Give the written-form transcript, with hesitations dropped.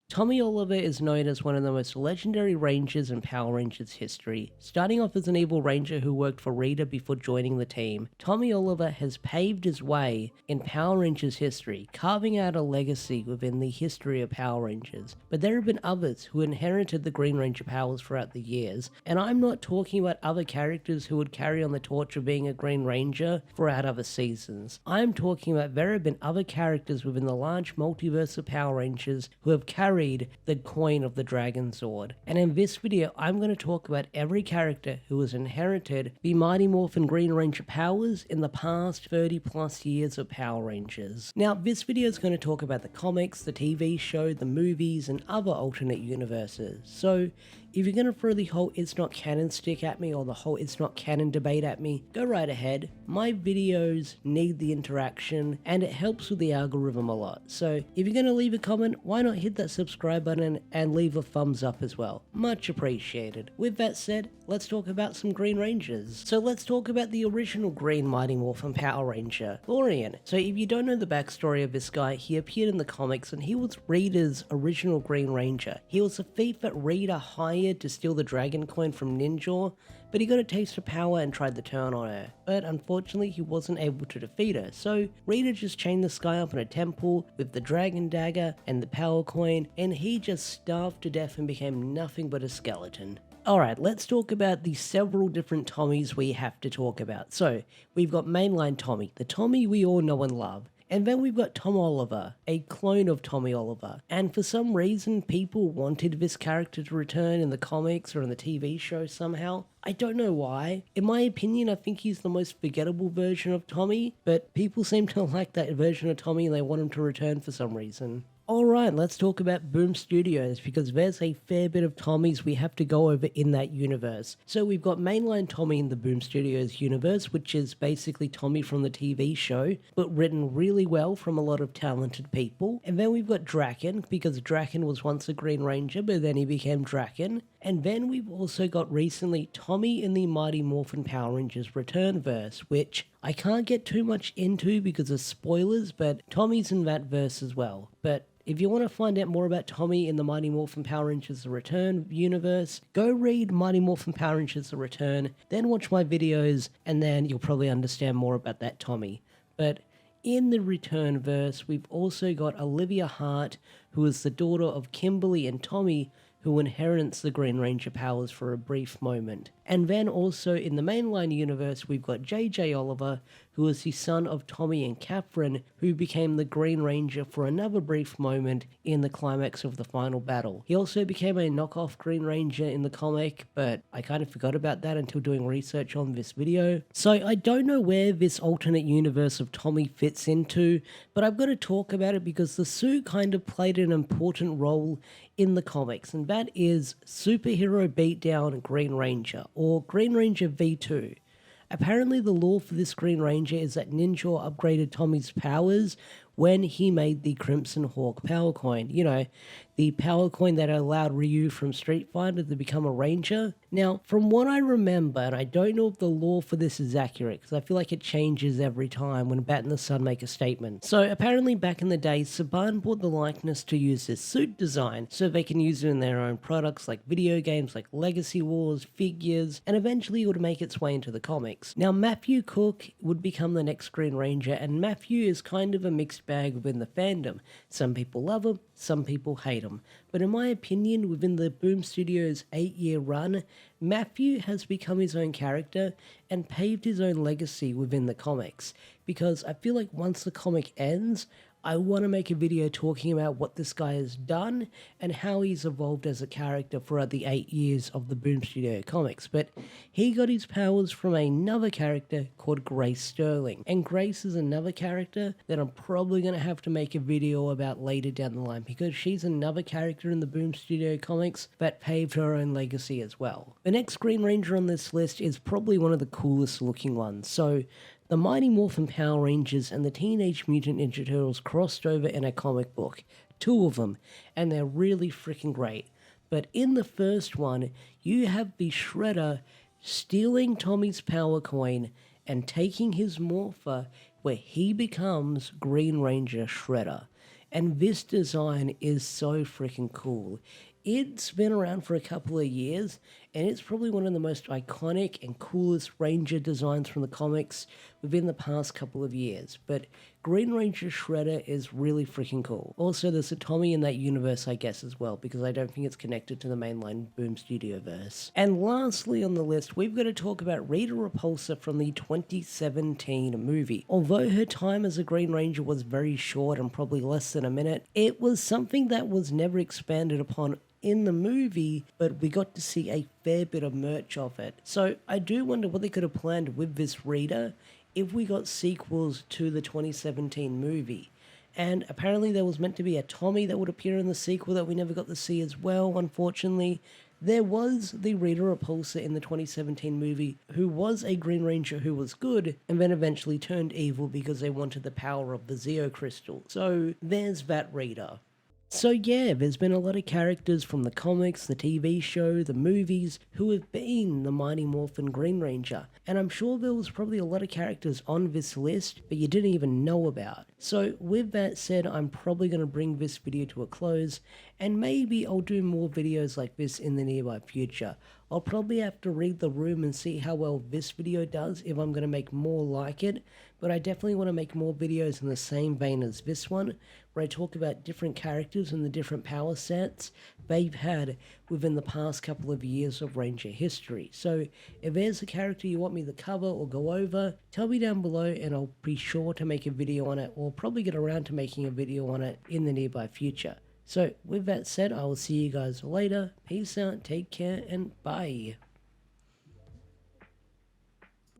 Tommy Oliver is known as one of the most legendary Rangers in Power Rangers history. Starting off as an evil Ranger who worked for Rita before joining the team, Tommy Oliver has paved his way in Power Rangers history, carving out a legacy within the history of Power Rangers. But there have been others who inherited the Green Ranger powers throughout the years, and I'm not talking about other characters who would carry on the torch of being a Green Ranger throughout other seasons. I'm talking about there have been other characters within the large multiverse of Power Rangers who have carried the coin of the Dragon Sword. And in this video, I'm going to talk about every character who has inherited the Mighty Morphin Green Ranger powers in the past 30 plus years of Power Rangers. Now, this video is going to talk about the comics, the TV show, the movies, and other alternate universes. So, if you're going to throw the whole it's not canon stick at me or the whole it's not canon debate at me, go right ahead. My videos need the interaction and it helps with the algorithm a lot. So if you're going to leave a comment, why not hit that subscribe button and leave a thumbs up as well. Much appreciated. With that said, let's talk about some Green Rangers. So let's talk about the original Green Mighty Morphin Power Ranger, Lorian. So if you don't know the backstory of this guy, he appeared in the comics and he was Rita's original Green Ranger. He was a thief that Rita hired to steal the dragon coin from Ninja, but he got a taste of power and tried to turn on her. But unfortunately, he wasn't able to defeat her, so Rita just chained this guy up in a temple with the dragon dagger and the power coin, and he just starved to death and became nothing but a skeleton. Alright, let's talk about the several different Tommies we have to talk about. So, we've got mainline Tommy, the Tommy we all know and love. And then we've got Tom Oliver, a clone of Tommy Oliver. And for some reason, people wanted this character to return in the comics or in the TV show somehow. I don't know why. In my opinion, I think he's the most forgettable version of Tommy, but people seem to like that version of Tommy and they want him to return for some reason. Alright, let's talk about Boom Studios, because there's a fair bit of Tommies we have to go over in that universe. So we've got mainline Tommy in the Boom Studios universe, which is basically Tommy from the TV show, but written really well from a lot of talented people. And then we've got Draken, because Draken was once a Green Ranger, but then he became Draken. And then we've also got recently Tommy in the Mighty Morphin Power Rangers Return verse, which I can't get too much into because of spoilers, but Tommy's in that verse as well. But if you want to find out more about Tommy in the Mighty Morphin Power Rangers The Return universe, go read Mighty Morphin Power Rangers The Return, then watch my videos, and then you'll probably understand more about that Tommy. But in the Return verse, we've also got Olivia Hart, who is the daughter of Kimberly and Tommy, who inherits the Green Ranger powers for a brief moment. And then also in the mainline universe, we've got JJ Oliver, who is the son of Tommy and Catherine, who became the Green Ranger for another brief moment in the climax of the final battle. He also became a knockoff Green Ranger in the comic, but I kind of forgot about that until doing research on this video. So I don't know where this alternate universe of Tommy fits into, but I've got to talk about it because the suit kind of played an important role in the comics, and that is Superhero Beatdown Green Ranger, or Green Ranger V2. Apparently the lore for this Green Ranger is that Ninja upgraded Tommy's powers when he made the Crimson Hawk power coin. You know, the power coin that allowed Ryu from Street Fighter to become a Ranger. Now, from what I remember, and I don't know if the lore for this is accurate, because I feel like it changes every time when Bat and the Sun make a statement. So apparently back in the day, Saban bought the likeness to use this suit design so they can use it in their own products like video games like Legacy Wars, figures, and eventually it would make its way into the comics. Now, Matthew Cook would become the next Green Ranger, and Matthew is kind of a mixed bag within the fandom. Some people love him, some people hate him. But in my opinion, within the Boom Studios 8-year run, Matthew has become his own character and paved his own legacy within the comics. Because I feel like once the comic ends, I want to make a video talking about what this guy has done and how he's evolved as a character throughout the 8 years of the Boom Studio comics. But he got his powers from another character called Grace Sterling. And Grace is another character that I'm probably going to have to make a video about later down the line, because she's another character in the Boom Studio comics that paved her own legacy as well. The next Green Ranger on this list is probably one of the coolest looking ones. So the Mighty Morphin Power Rangers and the Teenage Mutant Ninja Turtles crossed over in a comic book. 2 of them, and they're really freaking great. But in the first one, you have the Shredder stealing Tommy's power coin and taking his morpher where he becomes Green Ranger Shredder. And this design is so freaking cool. It's been around for a couple of years, and it's probably one of the most iconic and coolest Ranger designs from the comics within the past couple of years. But Green Ranger Shredder is really freaking cool. Also, there's a Tommy in that universe, I guess, as well, because I don't think it's connected to the mainline Boom Studio verse. And lastly on the list, we've got to talk about Rita Repulsa from the 2017 movie. Although her time as a Green Ranger was very short and probably less than a minute, it was something that was never expanded upon in the movie, but we got to see a fair bit of merch of it. So I do wonder what they could have planned with this Rita if we got sequels to the 2017 movie. And apparently there was meant to be a Tommy that would appear in the sequel that we never got to see as well, unfortunately. There was the Rita Repulsa in the 2017 movie who was a Green Ranger who was good and then eventually turned evil because they wanted the power of the Zeo Crystal. So there's that Rita. So yeah, there's been a lot of characters from the comics, the TV show, the movies, who have been the Mighty Morphin Green Ranger. And I'm sure there was probably a lot of characters on this list that you didn't even know about. So with that said, I'm probably going to bring this video to a close, and maybe I'll do more videos like this in the nearby future. I'll probably have to read the room and see how well this video does if I'm going to make more like it, but I definitely want to make more videos in the same vein as this one, where I talk about different characters and the different power sets they've had within the past couple of years of Ranger history. So if there's a character you want me to cover or go over, tell me down below and I'll be sure to make a video on it, or probably get around to making a video on it in the nearby future. So with that said, I will see you guys later. Peace out, take care, and bye.